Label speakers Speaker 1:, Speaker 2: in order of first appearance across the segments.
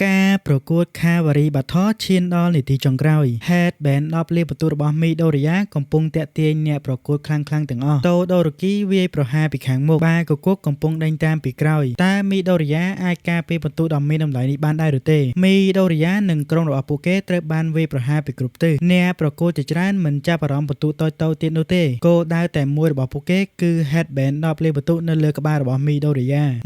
Speaker 1: ការប្រកួត Cavalry Battle ឈានដល់នាទីចុងក្រោយ Headband 10 លានបន្ទូលរបស់ Midoriya កំពុងទាក់ទាញអ្នកប្រកួតខ្លាំងៗទាំងអស់ Todoroki វាយប្រហារពីខាងមុខ Bakugou កំពុងដេញតាមពីក្រោយ តើ Midoriya អាចការពារបន្ទូលដ៏មានតម្លៃនេះបានដែរឬទេ Midoriya និងក្រុមរបស់ពួកគេត្រូវបានវាយប្រហារពីគ្រប់ទិស អ្នកប្រកួតជាច្រើនមិនចាប់អារម្មណ៍បន្ទូលតូចៗទៀតនោះទេ គោលដៅតែមួយរបស់ពួកគេគឺ Headband 10 លានបន្ទូលនៅលើក្បាលរបស់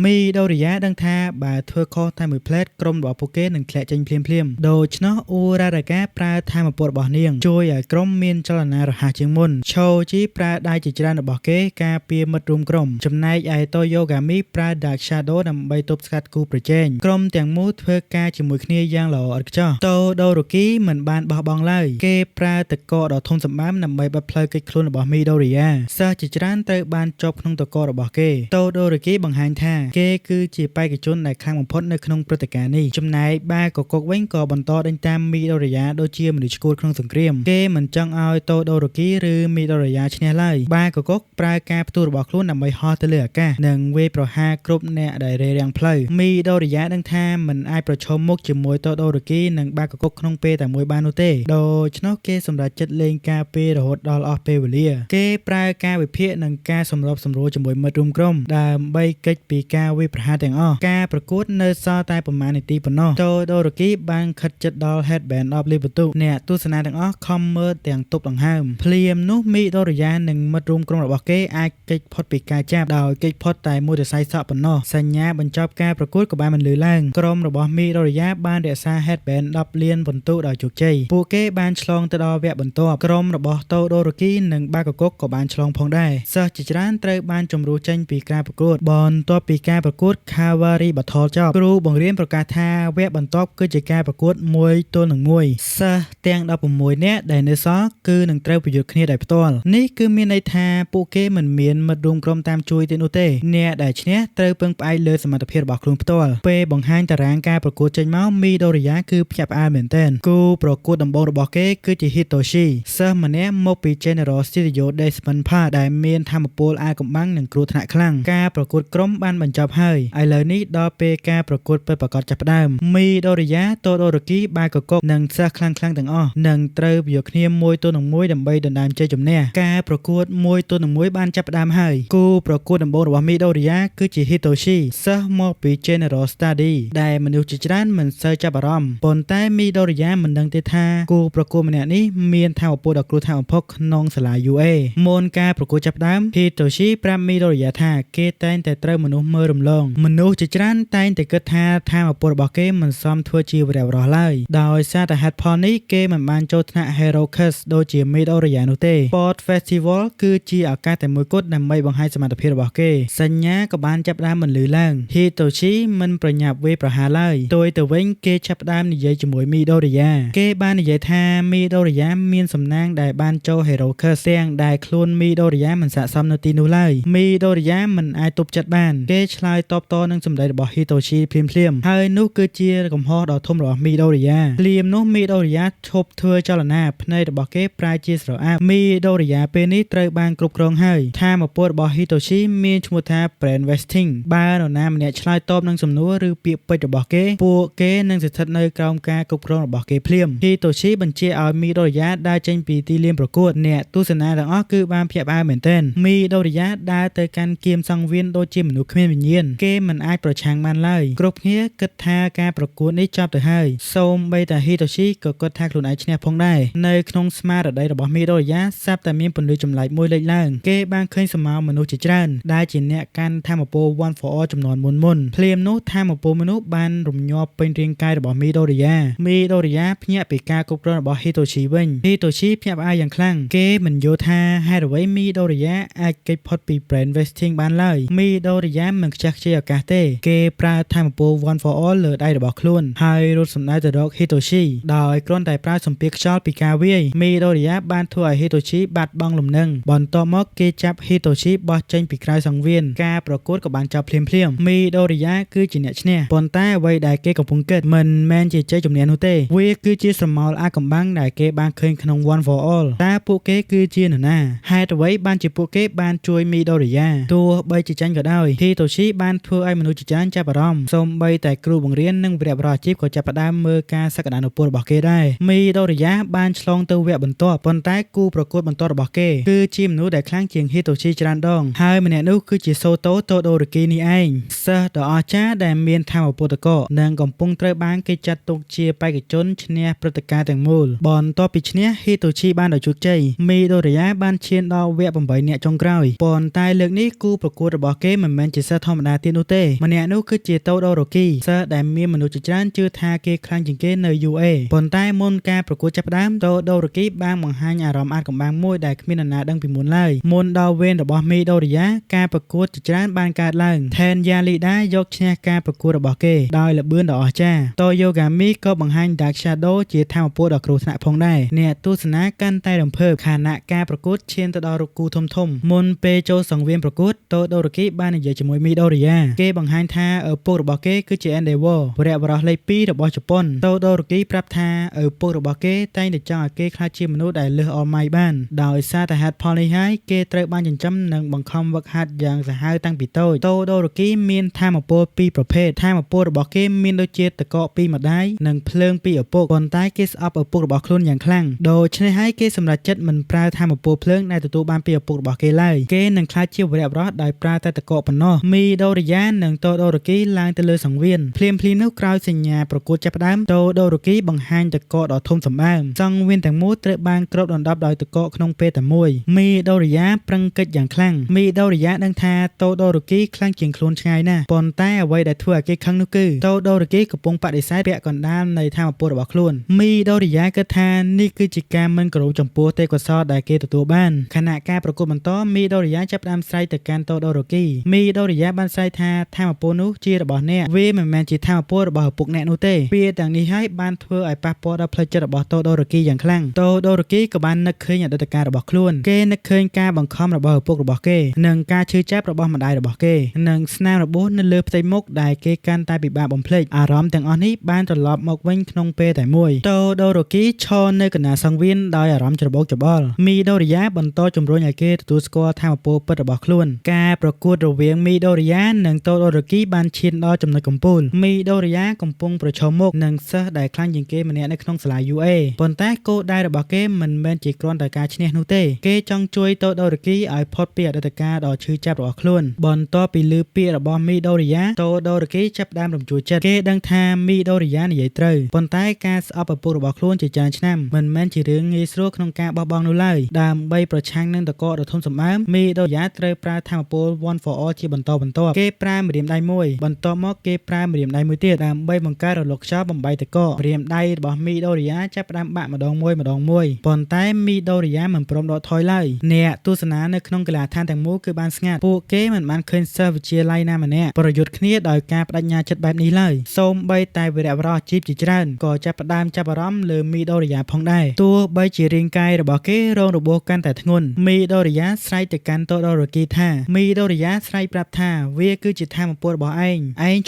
Speaker 1: Midoriya ដឹងថាបើធ្វើខុសតែមួយផ្លេតក្រុមរបស់ពួកគេនឹងធ្លាក់ចេញភ្លាមៗ ដូច្នោះ Uraraka ប្រើថាមពលរបស់នាងជួយឲ្យក្រុមមានចលនារហ័សជាងមុន Choji ប្រើដៃជាច្រើនរបស់គេការពារមិត្តរួមក្រុម ចំណែកឯ Toyogami ប្រើ Dark Shadow ដើម្បីទប់ស្កាត់គូប្រជែង ក្រុមទាំងមូលធ្វើការជាមួយគ្នាយ៉ាងល្អឥតខ្ចោះ Todoroki មិនបានបោះបង់ឡើយ គេប្រើទឹកកកដ៏ធំសម្បើមដើម្បីបិទផ្លូវគេចខ្លួនរបស់ Midoriya សិស្សជាច្រើនត្រូវបានជាប់ក្នុងទឹកកករបស់គេ Todoroki បង្ហាញថាគេគឺជាបេក្ខជនដែលខ្លាំងបំផុតនៅក្នុងព្រឹត្តិការណ៍នេះ ចំណែក Bakugou វិញក៏បន្តដេញតាម Midoriya ដូចជាមនុស្សឆ្កួតក្នុងសង្គ្រាម គេមិនចង់ឲ្យ Todoroki ឬ Midoriya ឈ្នះឡើយ Bakugou ប្រើការផ្ទុះរបស់ខ្លួនដើម្បីហោះទៅលើអាកាស និងវាយប្រហារគ្រប់អ្នកដែលរារាំងផ្លូវ Midoriya ដឹងថាមិនអាចប្រឈមមុខជាមួយ Todoroki និង Bakugou ក្នុងពេលតែមួយបាននោះទេ ដូច្នោះគេសម្រេចចិត្តលេងការពាររហូតដល់អស់ពេលវេលា គេប្រើការវិភាគនិងការសម្របសម្រួលជាមួយមិត្តរួមក្រុម ដើម្បីគេចពីការវាយប្រហារទាំងអស់ ការប្រកួតនៅសល់តែប្រមាណនាទីប៉ុណ្ណោះ Todoroki បានខិតជិតដល់ Headband 10 លានបន្ទូល អ្នកទស្សនាទាំងអស់ខំមើលទាំងទប់ដង្ហើម ភ្លាមនោះ Midoriya និងមិត្តរួមក្រុមរបស់គេអាចគេចផុតពីការចាប់ ដោយគេចផុតតែមួយសរសៃសក់ប៉ុណ្ណោះ សញ្ញាបញ្ចប់ការប្រកួតក៏បានបន្លឺឡើង ក្រុមរបស់ Midoriya បានរក្សា Headband 10 លានបន្ទូលដោយជោគជ័យ ពួកគេបានឆ្លងទៅដល់វគ្គបន្ទាប់ ក្រុមរបស់ Todoroki និង Bakugou ក៏បានឆ្លងផងដែរ សិស្សជាច្រើនត្រូវបានជំរុះចេញពីការប្រកួត បន្ទាប់ពីការប្រកួត Cavalry Battle ចប់ គ្រូបង្រៀនប្រកាសថាវគ្គបន្ទាប់គឺជាការប្រកួត1ទល់នឹង1 សិស្សទាំង16នាក់ដែលនៅសល់គឺនឹងត្រូវប្រយុទ្ធគ្នាដោយផ្ទាល់ នេះគឺមានន័យថាពួកគេមិនមានមិត្តរួមក្រុមតាមជួយទេនោះទេ អ្នកដែលឈ្នះត្រូវពឹងផ្អែកលើសមត្ថភាពរបស់ខ្លួនផ្ទាល់ ពេលបង្ហាញតារាងការប្រកួតចេញមក Midoriya គឺភ្ញាក់ផ្អើលមែនទែន គូប្រកួតដំបូងរបស់គេគឺជា Hitoshi សិស្សម្នាក់មកពី General Studio Desmond Park ដែលមានថាមពលអាថ៌កំបាំងនិងគ្រោះថ្នាក់ខ្លាំង ការប្រកួតក្រុមបានបញ្ចប់ហើយ ឥឡូវនេះដល់ពេលការប្រកួតពិតប្រាកដចាប់ផ្ដើម Midoriya, Todoroki, Bakugou និងសិស្សខ្លាំងៗទាំងអស់នឹងត្រូវប្រយុទ្ធគ្នាមួយទល់នឹងមួយដើម្បីដណ្ដើមជ័យជំនះ ការប្រកួតមួយទល់នឹងមួយបានចាប់ផ្ដើមហើយ គូប្រកួតដំបូងរបស់ Midoriya គឺជា Hitoshi សិស្សមកពី General Study ដែលមនុស្សជាច្រើនមិនសូវចាប់អារម្មណ៍ ប៉ុន្តែ Midoriya មិនដឹងទេថាគូប្រកួតម្នាក់នេះមានថាមពលដ៏គ្រោះថ្នាក់បំផុតក្នុងសាលា UA មុនការប្រកួតចាប់ផ្ដើម Hitoshi ប្រាប់ Midoriya ថាគេតែងតែត្រូវមនុស្សមើលរំលង មនុស្សជាច្រើនតែងតែគិតថាថាមពលរបស់គេមិនសមធ្វើជាវីរបុរសឡើយ ដោយសារតែហេតុផលនេះគេមិនបានចូលថ្នាក់ Hero Cup ដូចជា Midoriya នោះទេ Sport Festival គឺជាឱកាសតែមួយគត់ដើម្បីបង្ហាញសមត្ថភាពរបស់គេ សញ្ញាក៏បានចាប់ផ្ដើមបន្លឺឡើង Hitoshi មិនប្រញាប់វាយប្រហារឡើយ ផ្ទុយទៅវិញគេចាប់ផ្ដើមនិយាយជាមួយ Midoriya គេបាននិយាយថា Midoriya មានសំណាងដែលបានចូល Hero Cup ទាំងដែលខ្លួន Midoriya មិនស័ក្តិសមនៅទីនោះឡើយ Midoriya មិនអាចទប់ចិត្តបាន គេឆ្លើយតបតនឹងសម្ដីរបស់ Hitoshi ភ្លាមៗ ហើយនោះគឺជាកំហុសដ៏ធំរបស់ Midoriya ភ្លាមនោះ Midoriya ឈប់ធ្វើចលនាភ្នែករបស់គេប្រែជាស្រអាប់ Midoriya ពេលនេះត្រូវបានគ្រប់គ្រងហើយថាមពលរបស់ Hitoshi មានឈ្មោះថា Brainwasting បើនរណាម្នាក់ឆ្លើយតបនឹងសំណួរឬពាក្យពេចន៍របស់គេ ពួកគេនឹងស្ថិតនៅក្រោមការគ្រប់គ្រងរបស់គេភ្លាម Hitoshi បញ្ជាឲ្យ Midoriya ដើរចេញពីទីលានប្រកួត អ្នកទស្សនាទាំងអស់គឺបានភ្ញាក់ផ្អើលមែនទែន Midoriya ដើរទៅកាន់គៀមសង្វៀនដូចជាមនុស្សគ្មានវិញ្ញាណ គេមិនអាចប្រឆាំងបានឡើយ គ្រប់គ្នាគិតថាការប្រកួតនេះចប់ទៅហើយ សូម្បីតែ Hitoshi ក៏គិតថាខ្លួនឯងឈ្នះផងដែរនៅក្នុងស្មារតីរបស់ Midoriya ស្រាប់តែមានពន្លឺចម្លែកមួយលេចឡើង គេបានឃើញសមោមនុស្សជាច្រើនដែលជាអ្នកកាន់ថាមពល One for All ចំនួនមុនភ្លាមនោះថាមពលមនុស្សបានរំញាប់ពេញរាងកាយរបស់ Midoriya ភ្ញាក់ពីការគ្រប់គ្រងរបស់ Hitoshi វិញ Hitoshi ភ្ញាក់ផ្អើលយ៉ាងខ្លាំង គេមិនយល់ថាហេតុអ្វី Midoriya អាចគេចផុតពី Brainwasting បានឡើយ Midoriya មិនខ្ជះខ្ជាយឱកាសទេ គេប្រើថាមពល One for All លើដៃរបស់ខ្លួន ហើយរត់សម្ដៅទៅរក Hitoshi ដោយគ្រាន់តែប្រើសម្ពាធខ្យល់ពីការវាយ Midoriya បានធ្វើឲ្យ Hitoshi បាត់បង់លំនឹងបន្ទាប់មកគេចាប់ Hitoshi បោះចេញពីក្រៅសង្វៀន ការប្រកួតក៏បានចប់ភ្លាមៗ Midoriya គឺជាអ្នកឈ្នះ ប៉ុន្តែអ្វីដែលគេកំពុងគិតមិនមែនជាជ័យជំនះនោះទេ វាគឺជាស្រមោលអាថ៌កំបាំងដែលគេបានឃើញក្នុង One for All តើពួកគេគឺជានរណា ហេតុអ្វីបានជាពួកគេបានជួយ Midoriya ទោះបីជាចាញ់ក៏ដោយ Hitoshi បានធ្វើឲ្យមនុស្សជាច្រើនចាប់អារម្មណ៍ សូម្បីតែគ្រូបង្រៀន និងវគ្គបរិយាជីពក៏ចាប់ផ្ដើមមើលការសក្តានុពលរបស់គេដែរមីដូរីយ៉ាបានឆ្លងទៅវគ្គបន្ទាប់ប៉ុន្តែគូប្រកួតបន្ទាប់របស់គេគឺជាមនុស្សដែលខ្លាំងជាងហ៊ីតូស៊ីច្រើនដងហើយម្នាក់នោះគឺជាសូតូតូដូរ៉ូគីនេះឯងសិស្សដ៏អស្ចារ្យដែលមានថាមពលតកនិងកំពុងត្រូវបានគេចាត់ទុកជាបេក្ខជនឈ្នះព្រឹត្តិការណ៍ទាំងមូលបន្ទាប់ពីឈ្នះហ៊ីតូស៊ីបានដោយជោគជ័យមីដូរីយ៉ាបានឈានដល់វគ្គ8នាក់ចុងក្រោយប៉ុន្តែលើកនេះគូប្រកួតរបស់គេមិនមែនជាសិស្សធម្មតាទៀតនោះទេម្នាក់នោះគឺជាតូដូរ៉ូគីសិស្សដែលមានមនុស្សជាច្រើនជឿថាគេខ្លាំងជាងគេនៅ UA ប៉ុន្តែមុនការប្រកួតចាប់ផ្ដើមតូដូរ៉ូគីបានបង្ហាញអារម្មណ៍អាថ៌កំបាំងមួយដែលគ្មាននរណាដឹងពីមុនឡើយមុនដល់វេនរបស់មីដូរីយ៉ាការប្រកួតជាច្រើនបានកើតឡើងថែនយ៉ាលីដាយកឈ្នះការប្រកួតរបស់គេដោយល្បឿនដ៏អស្ចារ្យតូយ៉ូហ្គាមីក៏បង្ហាញ Dark Shadow ជាថាមពលដ៏គ្រោះថ្នាក់ផងដែរអ្នកទស្សនាកាន់តែរំភើបខណៈការប្រកួតឈានទៅដល់រូបគូធំមុនពេលចូលសង្វៀនប្រកួតតូដូរ៉ូគីបាននិយាយជាមួយមីដូរីយ៉ាគេបង្ហាញថាឪពុករបស់គេគឺជា Endeavor វរៈបរិះលេខ2របស់ជប៉ុនតូដូរ៉ូគីប្រាប់ថាឪពុករបស់គេតែងតែចង់ឲ្យគេក្លាយជាមនុស្សដែលលើសអល់ម៉ៃបានដោយសារតែហេតុផលនេះហើយគេត្រូវបានចិញ្ចឹមនិងបង្ខំវឹកហាត់យ៉ាងសាហាវតាំងពីតូចតូដូរ៉ូគីមានថាមពលពីរប្រភេទថាមពលរបស់គេមានដូចជាតកកពីម្ដាយនិងភ្លើងពីឪពុកប៉ុន្តែគេស្អប់ឪពុករបស់ខ្លួនយ៉ាងខ្លាំងដូច្នេះហើយគេសម្រេចចិត្តមិនប្រើថាមពលភ្លើងដែលទទួលបានពីឪពុករបស់គេឡើយគេនឹងក្លាយជាវរៈបរិះដោយប្រើតែតកកប៉ុណ្ណោះមីដូរីយ៉ានិងតូដូរ៉ូគីឡើងទៅលើសង្វៀនភ្លាមនោះក្រោយសញ្ញាប្រកួតចាប់ផ្ដើមតូដូរ៉ូគីបង្ហាញតកកដ៏ធំសម្បើមសង្វៀនទាំងមូលត្រូវបានគ្របដណ្ដប់ដោយតកកក្នុងពេលតែមួយមីដូរីយ៉ាប្រឹងកិច្ចយ៉ាងខ្លាំងមីដូរីយ៉ាដឹងថាតូដូរ៉ូគីខ្លាំងជាងខ្លួនឆ្ងាយណាស់ប៉ុន្តែអ្វីដែលធ្វើឲ្យគេខឹងនោះគឺតូដូរ៉ូគីកំពុងបដិសេធពាក់កណ្ដាលនៃថាមពលរបស់ខ្លួនមីដូរីយ៉ាគិតថានេះគឺជាការមិនគោរពចំពោះទេពកោសល្យដែលគេទទួលបានខណៈការប្រកួតបន្តមីដូរីយ៉ាចាប់ផ្ដើមស្រែកទៅកាន់តូដូរ៉ូគីមីដូរីយ៉ាបានស្រែកថាថាមពលនោះជារបស់អ្នកវាមិនមែនជាថាមពលរបស់ឪពុកអ្នកនោះទេពាក្យទាំងនេះហើយបានធ្វើឲ្យប៉ះពាល់ដល់ផ្លូវចិត្តរបស់តូដូរ៉ូគីយ៉ាងខ្លាំងតូដូរ៉ូគីក៏បាននឹកឃើញអតីតកាលរបស់ខ្លួនគេនឹកឃើញការបង្ខំរបស់ឪពុករបស់គេនិងការឈឺចាប់របស់ម្ដាយរបស់គេនិងស្នាមរបួសនៅលើផ្ទៃមុខដែលគេកាន់តែពិបាកបំភ្លេចអារម្មណ៍ទាំងអស់នេះបានត្រឡប់មកវិញក្នុងពេលតែមួយតូដូរ៉ូគីឈរនៅកណ្ដាលសង្វៀនដោយអារម្មណ៍ច្របូកច្របល់មីដូរីយ៉ាបន្តជំរុញឲ្យគេទទួលស្គាល់ថាមពលពិតរបស់ខ្លួនការប្រកួតរវាងមីដូរីយ៉ានិងតូដូរ៉ូគីបានឈានដល់ចំណុចកំពូលមីដូរីយ៉ាកំពុងប្រឈមមុខនឹងសិស្សដែលខ្លាំងជាងគេម្នាក់នៅក្នុងសាលា UA ប៉ុន្តែគោលដៅរបស់គេមិនមែនជាគ្រាន់តែការឈ្នះនោះទេគេចង់ជួយតូដូរ៉ូគីឲ្យផុតពីអតីតកាលដ៏ឈឺចាប់របស់ខ្លួនបន្ទាប់ពីឮពាក្យរបស់មីដូរីយ៉ាតូដូរ៉ូគីចាប់ផ្ដើមរំជួលចិត្តគេដឹងថាមីដូរីយ៉ានិយាយត្រូវប៉ុន្តែការស្អប់ឪពុករបស់ខ្លួនជាច្រើនឆ្នាំមិនមែនជារឿងងាយស្រួលក្នុងការបោះបង់នោះឡើយដើម្បីប្រឆាំងនឹងតកកដ៏ធំសម្បើមមីដូរីយ៉ាត្រូវប្រើថាមពល One for All ជាបន្តបន្ទាប់គេប្រើម្រាមដៃមួយបន្ទាប់មកគេប្រើម្រាមដៃមួយទៀតដើម្បីបង្កើតរលកខ្យល់បំបីតកកម្រាមដៃរបស់មីដូរីយ៉ាចាប់ផ្ដើមបាក់ម្ដងមួយប៉ុន្តែមីដូរីយ៉ាមិនព្រមដកថយឡើយអ្នកទស្សនានៅក្នុងកីឡាដ្ឋានទាំងមូលគឺបានស្ងាត់ពួកគេមិនបានឃើញសិស្សវិទ្យាល័យណាម្នាក់ប្រយុទ្ធគ្នាដោយការបដិញ្ញាចិត្តបែបនេះឡើយសូម្បីតែវីរៈបុរសអាជីពជាច្រើនក៏ចាប់ផ្ដើមចាប់អារម្មណ៍លើមីដូរីយ៉ាផងដែរទោះបីជារាងកាយរបស់គេរងរបួសកាន់តែធ្ងន់មីដូរីយ៉ាស្រែកទៅកាន់តូដូរ៉ូគីថាមីដូរីយ៉ាស្រែកប្រាប់ថាវាគឺជាថាមពលរបស់ឯង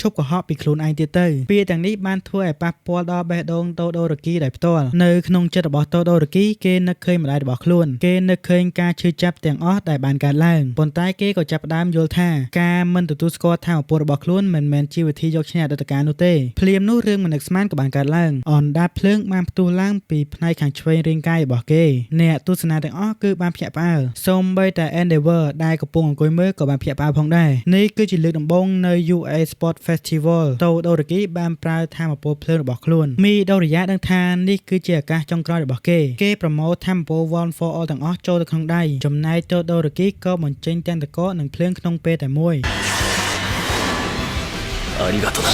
Speaker 1: ឈប់កុហកពីខ្លួនឯងទៀតទៅពាក្យទាំងនេះបានធ្វើឲ្យប៉ះពាល់ដល់បេះដូងតូដូរ៉ូគីដោយផ្ទាល់នៅក្នុងចិត្តរបស់តូដូរ៉ូគីគេនឹកឃើញម្ដាយរបស់ខ្លួនគេនឹកឃើញការឈឺចាប់ទាំងអស់ដែលបានកើតឡើងប៉ុន្តែគេក៏ចាប់ផ្ដើមយល់ថាការមិនទទួលស្គាល់ថាមពលរបស់ខ្លួនមិនមែនជាវិធីយកឈ្នះអតីតកាលនោះទេភ្លាមនោះរឿងមិននឹកស្មានក៏បានកើតឡើងអណ្ដាតភ្លើងបានផ្ទុះឡើងពីផ្នែកខាងឆ្វេងរាងកាយរបស់គេអ្នកទស្សនាទាំងអស់គឺបានភ្ញាក់ផ្អើលសូម្បីតែ Endeavor ដែលកំពុងអង្គុយមើលក៏បានភ្ញាក់ផ្អើលផងដែរនេះគឺជាលើកដំបូងនៅ UA Sport Festival តូដូរ៉ូគីបានប្រើថាមពលភ្លើងរបស់ខ្លួនមីដូរីយ៉ាដឹងថានេះគឺជាឱកាសចុងក្រោយរបស់គេប្រម៉ូទថាមពល One for All ទាំងអស់ចូលទៅក្នុងដៃចំណែកតូដូរ៉ូគីក៏បញ្ចេញទាំងតកកនិងភ្លើងក្នុងពេលតែមួយありがとう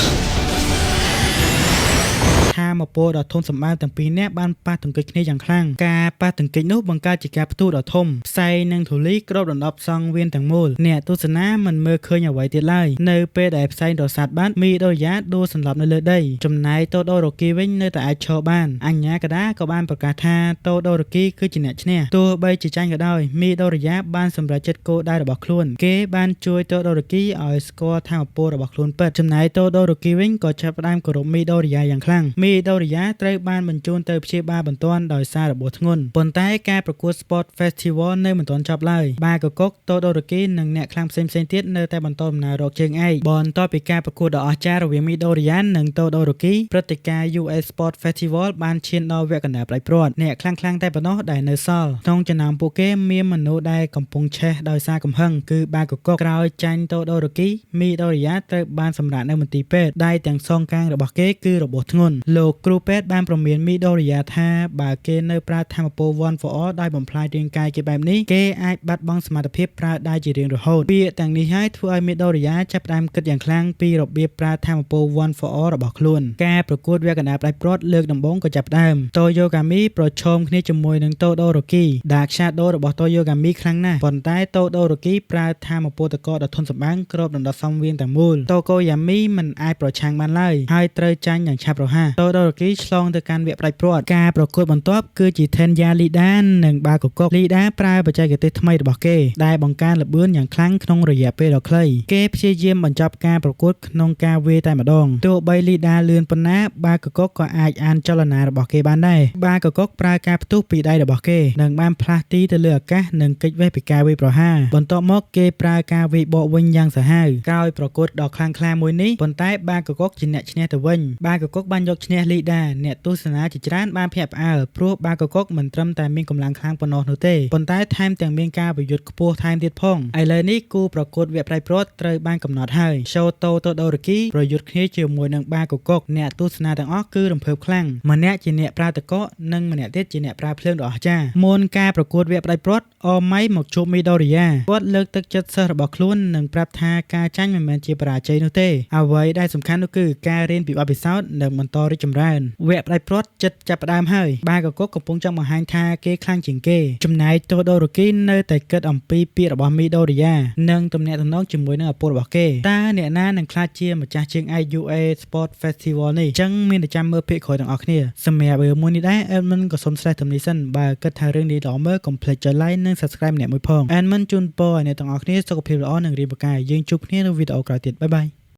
Speaker 1: ថាមពលដ៏ធំសម្បើមទាំងពីរនាក់បានប៉ះទង្គិចគ្នាយ៉ាងខ្លាំងការប៉ះទង្គិចនោះបង្កើតជាការផ្ទុះដ៏ធំផ្សែងនិងធូលីគ្របដណ្ដប់សង្វៀនទាំងមូលអ្នកទស្សនាមិនមើលឃើញអ្វីទៀតឡើយនៅពេលដែលផ្សែងរសាត់បាត់មីដូរីយ៉ាដួលសន្លប់នៅលើដីចំណែកតូដូរ៉ូគីវិញនៅតែអាចឈរបានអញ្ញាកដាក៏បានប្រកាសថាតូដូរ៉ូគីគឺជាអ្នកឈ្នះទោះបីជាចាញ់ក៏ដោយមីដូរីយ៉ាបានសម្រេចចិត្តគោលដៅរបស់ខ្លួនគេបានជួយតូដូរ៉ូគីឲ្យស្គាល់ថាមពលរបស់ខ្លួនពិតចំណែកតូដូរ៉ូគីវិញក៏ចាប់ផ្ដើមគោរពមីដូរីយ៉ាយ៉ាងខ្លាំងមី មីដូរីយ៉ាត្រូវបានបញ្ជូនទៅព្យាបាលបន្ទាន់ដោយសាររបួសធ្ងន់ប៉ុន្តែការប្រកួត Sport Festival នៅមិនទាន់ចប់ឡើយបាកកុកតូដូរ៉ូគីនិងអ្នកខ្លាំងផ្សេងៗទៀតនៅតែបន្តដំណើររកជើងឯកបន្ទាប់ពីការប្រកួតដ៏អស្ចារ្យរវាងមីដូរីយ៉ានិងតូដូរ៉ូគីព្រឹត្តិការណ៍ US Sport Festival បានឈានដល់វគ្គកណ្ដាលផ្ដាច់ព្រាត់អ្នកខ្លាំងតែប៉ុណ្ណោះដែលនៅសល់ក្នុងចំណោមពួកគេមានមនុស្សដែលកំពុងឆេះដោយសារកំហឹងគឺបាកកុកក្រោយចាញ់តូដូរ៉ូគីមីដូរីយ៉ាត្រូវបានសម្រាកនៅមន្ទីរពេទ្យដៃទាំងសងខាងរបស់គេគឺរបួសធ្ងន់លោកគ្រូពេទ្យបានព្រមានមីដូរីយ៉ាថាបើគេនៅប្រើថាមពល One for All ដោយបំផ្លាញរាងកាយគេបែបនេះគេអាចបាត់បង់សមត្ថភាពប្រើដៃជារៀងរហូតពាក្យទាំងនេះហើយធ្វើឲ្យមីដូរីយ៉ាចាប់ផ្ដើមគិតយ៉ាងខ្លាំងពីរបៀបប្រើថាមពល One for All របស់ខ្លួនការប្រកួតវគ្គកណ្ដាលផ្ដាច់ព្រាត់លើកដំបូងក៏ចាប់ផ្ដើមតូយ៉ូហ្គាមីប្រឈមគ្នាជាមួយនឹងតូដូរ៉ូគីDark Shadow របស់តូយ៉ូហ្គាមីខ្លាំងណាស់ប៉ុន្តែតូដូរ៉ូគីប្រើថាមពលតកដ៏ធន់សម្បើមគ្របដណ្ដប់សំវៀងតែមូលតូកូយ៉ាមីមិនអាចប្រឆាំងបានឡើយហើយត្រូវចាញ់យ៉ាងឆាប់រហ័សតូដូរ៉ូគីឆ្លងទៅកាន់វគ្គផ្ដាច់ព្រាត់ការប្រកួតបន្ទាប់គឺជា Tenya Lida និងបាកកុក Lida ប្រើបច្ចេកទេសថ្មីរបស់គេដែលបង្កើនល្បឿនយ៉ាងខ្លាំងក្នុងរយៈពេលដ៏ខ្លីគេព្យាយាមបញ្ចប់ការប្រកួតក្នុងការវាយតែម្ដងទោះបី Lida លឿនប៉ុណ្ណាបាកកុកក៏អាចអានចលនារបស់គេបានដែរបាកកុកប្រើការផ្ទុះពីដៃរបស់គេនិងបានផ្លាស់ទីទៅលើអាកាសនិងគេចវេះពីការវាយប្រហារបន្ទាប់មកគេប្រើការវាយបកវិញយ៉ាងសាហាវក្រោយប្រកួតដ៏ខ្លាំងក្លាមួយនេះប៉ុន្តែបាកកុកជាអ្នកឈ្នះទៅវិញបាកកុកបានយកឈ្នះ Lida អ្នកទស្សនាជាច្រើនបានភ្ញាក់ផ្អើលព្រោះបាកកុកមិនត្រឹមតែមានកម្លាំងខ្លាំងប៉ុណ្ណោះនោះទេប៉ុន្តែថែមទាំងមានការប្រយុទ្ធខ្ពស់ថែមទៀតផងឥឡូវនេះគូប្រកួតវគ្គផ្ដាច់ព្រាត់ត្រូវបានកំណត់ហើយ Shoto Todoroki ប្រយុទ្ធគ្នាជាមួយនឹងបាកកុកអ្នកទស្សនាទាំងអស់គឺរំភើបខ្លាំងម្នាក់ជាអ្នកប្រើតកនិងម្នាក់ទៀតជាអ្នកប្រើភ្លើងដ៏អស្ចារ្យមុនការប្រកួតវគ្គផ្ដាច់ព្រាត់អម៉ៃមកជួបមីដូរីយ៉ាគាត់លើកទឹកចិត្តសិស្សរបស់ខ្លួននិងប្រាប់ថាការចាញ់មិនមែនជាបរាជ័យនោះទេអ្វីដែលសំខាន់នោះគឺការរៀនពីបទពិសោធន៍និងបន្តរីកចម្រើនវគ្គផ្ដាច់ព្រាត់ចិត្តចាប់ផ្ដើមហើយបាកកុកកំពុងចង់បង្ហាញថាគេខ្លាំងជាងគេចំណែកតូដូរ៉ូគីនៅតែគិតអំពីពាក្យរបស់មីដូរីយ៉ានិងទំនាក់ទំនងជាមួយនឹងឪពុករបស់គេតើអ្នកណានឹងក្លាយជាម្ចាស់ជើងឯក UA Sport Festival នេះចឹងមានតែចាំមើលភាគក្រោយទាំងអស់គ្នាសម្រាប់រឿងមួយនេះដែរ Admin ក៏សូមស្រេចទំនេះសិនបើគិតថារឿងនេះល្អមើលកុំភ្លេចចុច like និង subscribe ម្នាក់មួយផង Admin ជូនពរឲ្យអ្នកទាំងអស់គ្នាសុខភាពល្អនិងរីករាយយើងជួបគ្នានៅវីដេអូក្រោយទៀតបាយបាយ